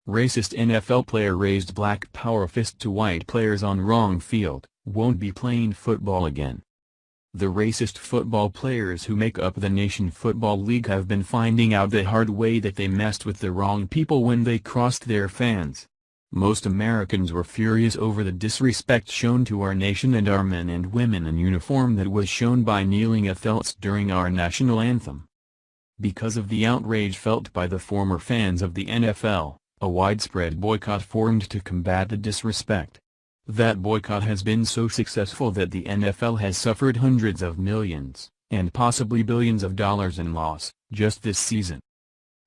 Racist NFL player raised black power fist to white players on wrong field, won't be playing football again. The racist football players who make up the Nation Football League have been finding out the hard way that they messed with the wrong people when they crossed their fans. Most Americans were furious over the disrespect shown to our nation and our men and women in uniform that was shown by kneeling athletes during our national anthem. Because of the outrage felt by the former fans of the NFL, a widespread boycott formed to combat the disrespect. That boycott has been so successful that the NFL has suffered hundreds of millions, and possibly billions of dollars in loss, just this season.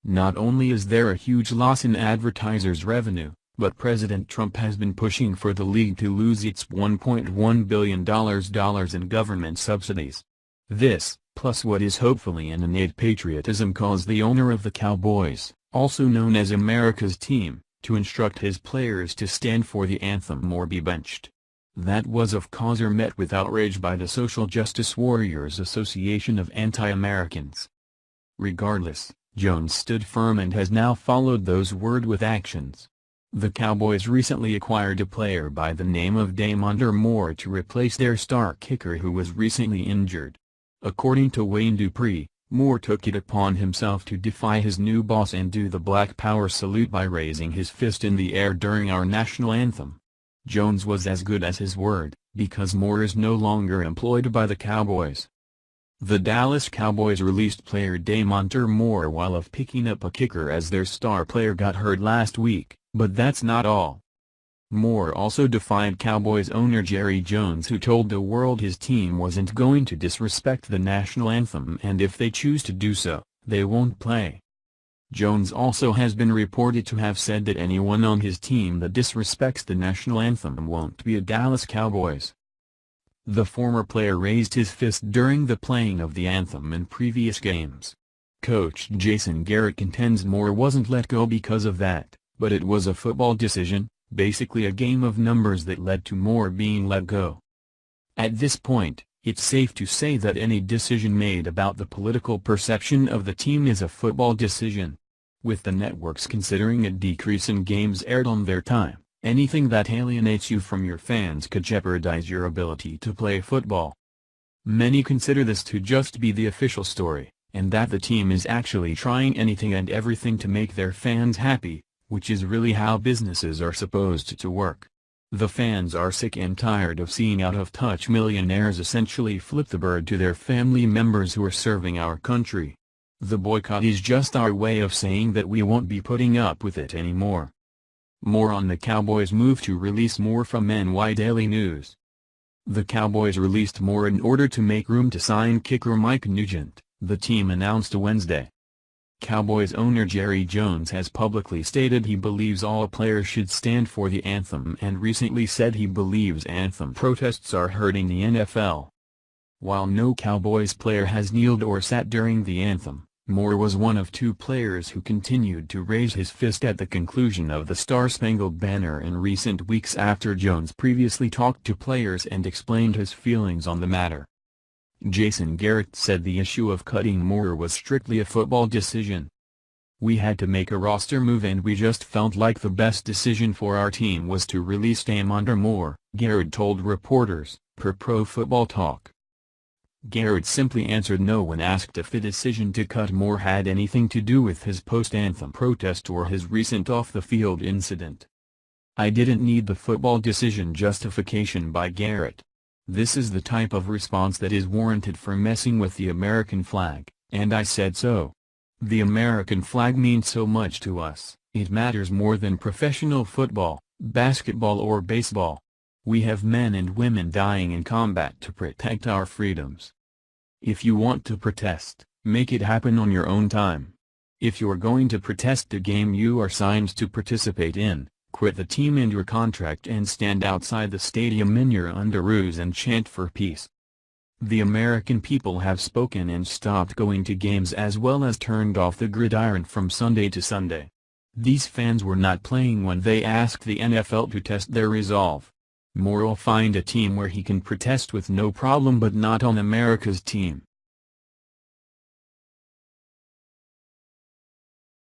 Not only is there a huge loss in advertisers' revenue, but President Trump has been pushing for the league to lose its $1.1 billion in government subsidies. This, plus what is hopefully an innate patriotism, caused the owner of the Cowboys, also known as America's team, to instruct his players to stand for the anthem or be benched. That was of cause met with outrage by the Social Justice Warriors Association of Anti-Americans. Regardless, Jones stood firm and has now followed those words with actions. The Cowboys recently acquired a player by the name of Damontae Moore to replace their star kicker who was recently injured. According to Wayne Dupree, Moore took it upon himself to defy his new boss and do the Black Power salute by raising his fist in the air during our national anthem. Jones was as good as his word, because Moore is no longer employed by the Cowboys. The Dallas Cowboys released player Damontae Moore while picking up a kicker as their star player got hurt last week, but that's not all. Moore also defied Cowboys owner Jerry Jones, who told the world his team wasn't going to disrespect the national anthem, and if they choose to do so, they won't play. Jones also has been reported to have said that anyone on his team that disrespects the national anthem won't be a Dallas Cowboys. The former player raised his fist during the playing of the anthem in previous games. Coach Jason Garrett contends Moore wasn't let go because of that, but it was a football decision, basically a game of numbers, that led to Moore being let go. At this point, it's safe to say that any decision made about the political perception of the team is a football decision. With the networks considering a decrease in games aired on their time, anything that alienates you from your fans could jeopardize your ability to play football. Many consider this to just be the official story, and that the team is actually trying anything and everything to make their fans happy, which is really how businesses are supposed to work. The fans are sick and tired of seeing out-of-touch millionaires essentially flip the bird to their family members who are serving our country. The boycott is just our way of saying that we won't be putting up with it anymore. More on the Cowboys' move to release Moore from NY Daily News. The Cowboys released Moore in order to make room to sign kicker Mike Nugent, the team announced Wednesday. Cowboys owner Jerry Jones has publicly stated he believes all players should stand for the anthem and recently said he believes anthem protests are hurting the NFL. While no Cowboys player has kneeled or sat during the anthem, Moore was one of two players who continued to raise his fist at the conclusion of the Star-Spangled Banner in recent weeks after Jones previously talked to players and explained his feelings on the matter. Jason Garrett said the issue of cutting Moore was strictly a football decision. "We had to make a roster move and we just felt like the best decision for our team was to release Damontae Moore," Garrett told reporters, per Pro Football Talk. Garrett simply answered no when asked if the decision to cut Moore had anything to do with his post-anthem protest or his recent off-the-field incident. "I didn't need the football decision justification by Garrett. This is the type of response that is warranted for messing with the American flag, and I said so. The American flag means so much to us, it matters more than professional football, basketball or baseball. We have men and women dying in combat to protect our freedoms. If you want to protest, make it happen on your own time. If you're going to protest the game you are signed to participate in, quit the team and your contract and stand outside the stadium in your underoos and chant for peace." The American people have spoken and stopped going to games as well as turned off the gridiron from Sunday to Sunday. These fans were not playing when they asked the NFL to test their resolve. Moore will find a team where he can protest with no problem, but not on America's team.